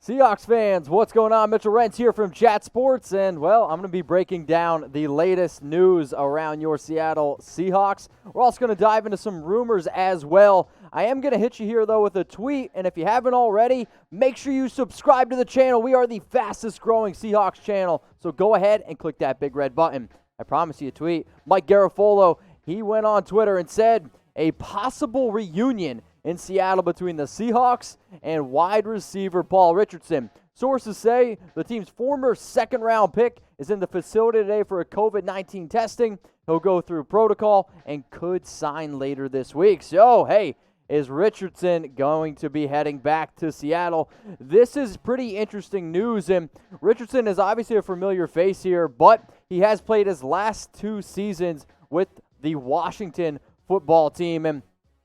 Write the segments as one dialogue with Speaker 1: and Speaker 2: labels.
Speaker 1: Seahawks fans, what's going on? Mitchell Renz here from Chat Sports, and, well, I'm going to be breaking down the latest news around your Seattle Seahawks. We're also going to dive into some rumors as well. I am going to hit you here, though, with a tweet, and if you haven't already, make sure you subscribe to the channel. We are the fastest-growing Seahawks channel, so go ahead and click that big red button. I promise you a tweet. Mike Garafolo, he went on Twitter and said, a possible reunion in Seattle between the Seahawks and wide receiver Paul Richardson. Sources say the team's former second-round pick is in the facility today for a COVID-19 testing. He'll go through protocol and could sign later this week. So, hey, is Richardson going to be heading back to Seattle? This is pretty interesting news, and Richardson is obviously a familiar face here, but he has played his last 2 seasons with the Washington football team, and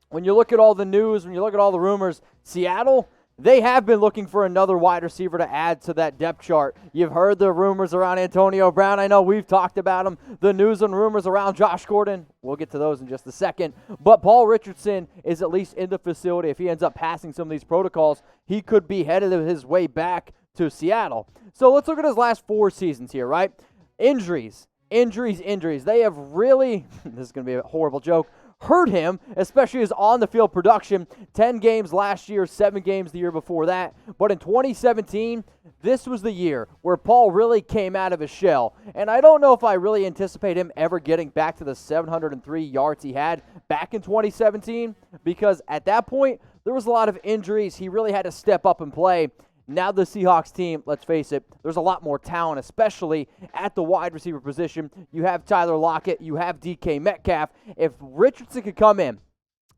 Speaker 1: when you look at all the news, when you look at all the rumors, Seattle, they have been looking for another wide receiver to add to that depth chart. You've heard the rumors around Antonio Brown. I know we've talked about him. The news and rumors around Josh Gordon. We'll get to those in just a second. But Paul Richardson is at least in the facility. If he ends up passing some of these protocols, he could be headed his way back to Seattle. So let's look at his last 4 seasons here, right? Injuries. They have really, this is going to be a horrible joke, hurt him, especially his on-the-field production. 10 games last year, 7 games the year before that. But in 2017, this was the year where Paul really came out of his shell. And I don't know if I really anticipate him ever getting back to the 703 yards he had back in 2017, because at that point, there was a lot of injuries. He really had to step up and play. Now the Seahawks team, let's face it, there's a lot more talent, especially at the wide receiver position. You have Tyler Lockett, you have DK Metcalf. If Richardson could come in,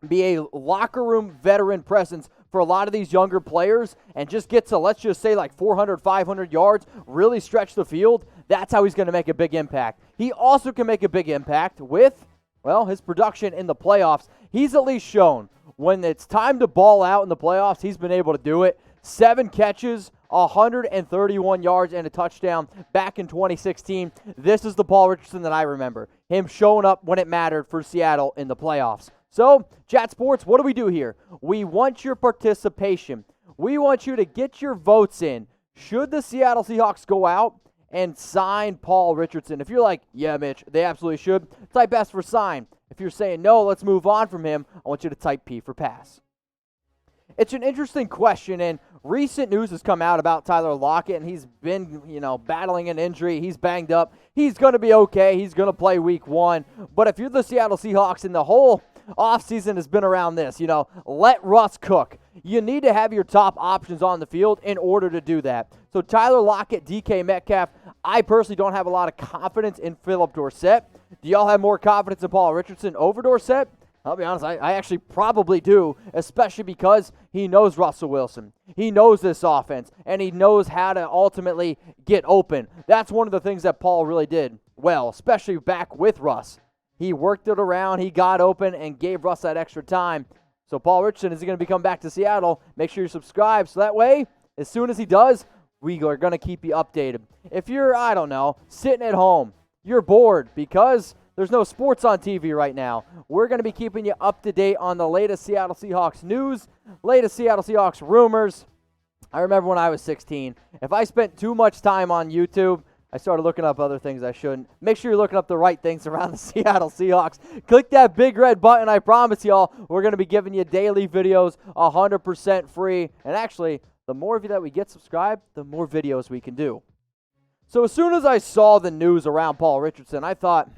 Speaker 1: be a locker room veteran presence for a lot of these younger players, and just get to, let's just say, like 400, 500 yards, really stretch the field, that's how he's going to make a big impact. He also can make a big impact with, well, his production in the playoffs. He's at least shown when it's time to ball out in the playoffs, he's been able to do it. 7 catches, 131 yards, and a touchdown back in 2016. This is the Paul Richardson that I remember. Him showing up when it mattered for Seattle in the playoffs. So, Chat Sports, what do we do here? We want your participation. We want you to get your votes in. Should the Seattle Seahawks go out and sign Paul Richardson? If you're like, yeah, Mitch, they absolutely should, type S for sign. If you're saying, no, let's move on from him, I want you to type P for pass. It's an interesting question, and recent news has come out about Tyler Lockett, and he's been, battling an injury. He's banged up. He's going to be okay. He's going to play week 1. But if you're the Seattle Seahawks, and the whole offseason has been around this, let Russ cook. You need to have your top options on the field in order to do that. So Tyler Lockett, DK Metcalf, I personally don't have a lot of confidence in Phillip Dorsett. Do y'all have more confidence in Paul Richardson over Dorsett? I'll be honest, I actually probably do, especially because he knows Russell Wilson. He knows this offense, and he knows how to ultimately get open. That's one of the things that Paul really did well, especially back with Russ. He worked it around, he got open, and gave Russ that extra time. So Paul Richardson is going to be coming back to Seattle. Make sure you subscribe, so that way, as soon as he does, we are going to keep you updated. If you're, sitting at home, you're bored because there's no sports on TV right now, we're going to be keeping you up to date on the latest Seattle Seahawks news, latest Seattle Seahawks rumors. I remember when I was 16, if I spent too much time on YouTube, I started looking up other things I shouldn't. Make sure you're looking up the right things around the Seattle Seahawks. Click that big red button. I promise y'all, we're going to be giving you daily videos 100% free. And actually, the more of you that we get subscribed, the more videos we can do. So as soon as I saw the news around Paul Richardson, I thought,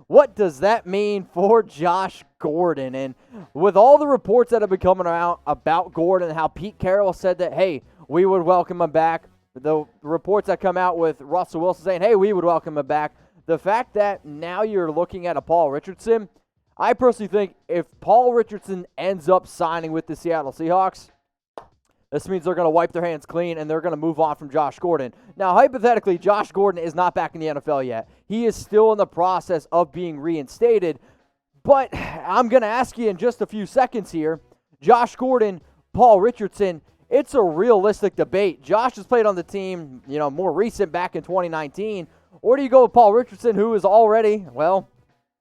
Speaker 1: what does that mean for Josh Gordon? And with all the reports that have been coming out about Gordon and how Pete Carroll said that, hey, we would welcome him back, the reports that come out with Russell Wilson saying, hey, we would welcome him back, the fact that now you're looking at a Paul Richardson, I personally think if Paul Richardson ends up signing with the Seattle Seahawks, this means they're going to wipe their hands clean and they're going to move on from Josh Gordon. Now, hypothetically, Josh Gordon is not back in the NFL yet. He is still in the process of being reinstated. But I'm going to ask you in just a few seconds here, Josh Gordon, Paul Richardson, it's a realistic debate. Josh has played on the team, more recent back in 2019. Or do you go with Paul Richardson, who is already,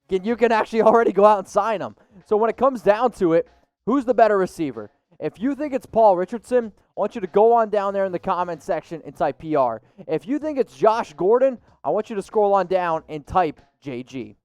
Speaker 1: you can actually already go out and sign him. So when it comes down to it, who's the better receiver? If you think it's Paul Richardson, I want you to go on down there in the comment section and type PR. If you think it's Josh Gordon, I want you to scroll on down and type JG.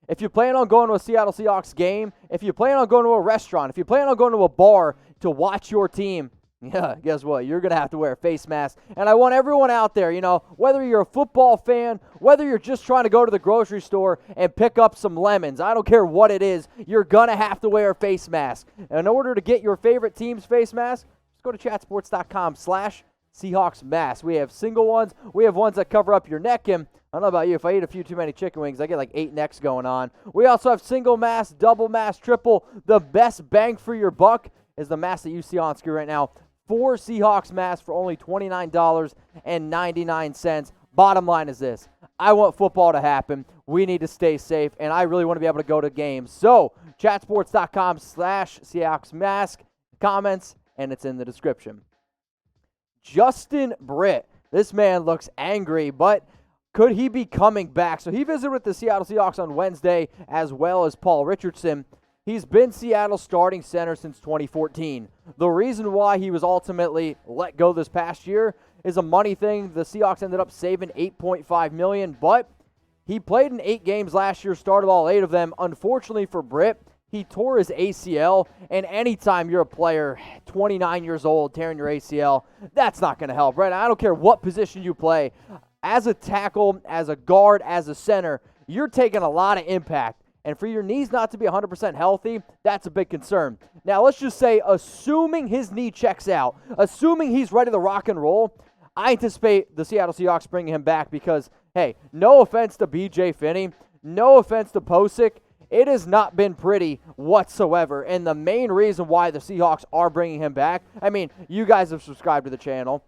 Speaker 1: If you plan on going to a Seattle Seahawks game, if you plan on going to a restaurant, if you plan on going to a bar to watch your team, yeah, guess what? You're going to have to wear a face mask. And I want everyone out there, whether you're a football fan, whether you're just trying to go to the grocery store and pick up some lemons, I don't care what it is, you're going to have to wear a face mask. And in order to get your favorite team's face mask, just go to chatsports.com/Seahawks mask. We have single ones. We have ones that cover up your neck. And I don't know about you, if I eat a few too many chicken wings, I get like 8 necks going on. We also have single mask, double mask, triple. The best bang for your buck is the mask that you see on screen right now. 4 Seahawks masks for only $29.99. Bottom line is this. I want football to happen. We need to stay safe, and I really want to be able to go to games. So, chatsports.com/Seahawks mask, comments, and it's in the description. Justin Britt. This man looks angry, but could he be coming back? So he visited with the Seattle Seahawks on Wednesday, as well as Paul Richardson. He's been Seattle's starting center since 2014. The reason why he was ultimately let go this past year is a money thing. The Seahawks ended up saving $8.5 million, but he played in 8 games last year, started all 8 of them. Unfortunately for Britt, he tore his ACL, and anytime you're a player 29 years old tearing your ACL, that's not going to help, right? I don't care what position you play. As a tackle, as a guard, as a center, you're taking a lot of impact. And for your knees not to be 100% healthy, that's a big concern. Now, let's just say, assuming his knee checks out, assuming he's ready to rock and roll, I anticipate the Seattle Seahawks bringing him back because, hey, no offense to B.J. Finney, no offense to Posick, it has not been pretty whatsoever. And the main reason why the Seahawks are bringing him back, I mean, you guys have subscribed to the channel.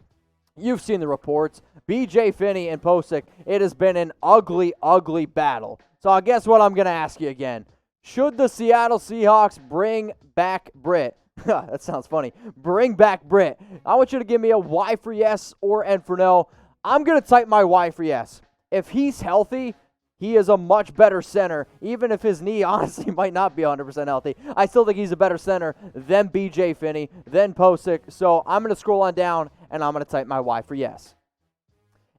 Speaker 1: You've seen the reports. B.J. Finney and Posick, it has been an ugly, ugly battle. So I guess what I'm going to ask you again. Should the Seattle Seahawks bring back Britt? That sounds funny. Bring back Britt. I want you to give me a Y for yes or N for no. I'm going to type my Y for yes. If he's healthy, he is a much better center, even if his knee honestly might not be 100% healthy. I still think he's a better center than B.J. Finney, than Posick. So I'm going to scroll on down, and I'm going to type my Y for yes.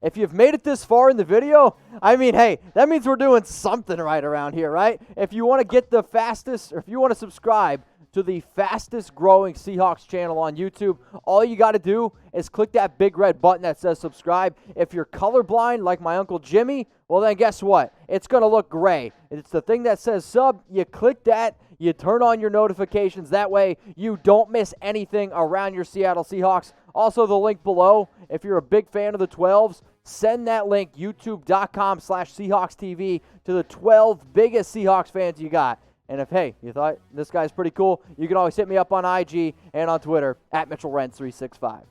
Speaker 1: If you've made it this far in the video, I mean, hey, that means we're doing something right around here, right? If you want to get the fastest, or if you want to subscribe to the fastest growing Seahawks channel on YouTube, all you got to do is click that big red button that says subscribe. If you're colorblind like my Uncle Jimmy, well then guess what? It's going to look gray. It's the thing that says sub. You click that, you turn on your notifications. That way you don't miss anything around your Seattle Seahawks. Also, the link below, if you're a big fan of the 12s, send that link, youtube.com/Seahawks TV, to the 12 biggest Seahawks fans you got. And if, hey, you thought this guy's pretty cool, you can always hit me up on IG and on Twitter, @MitchellRenz365.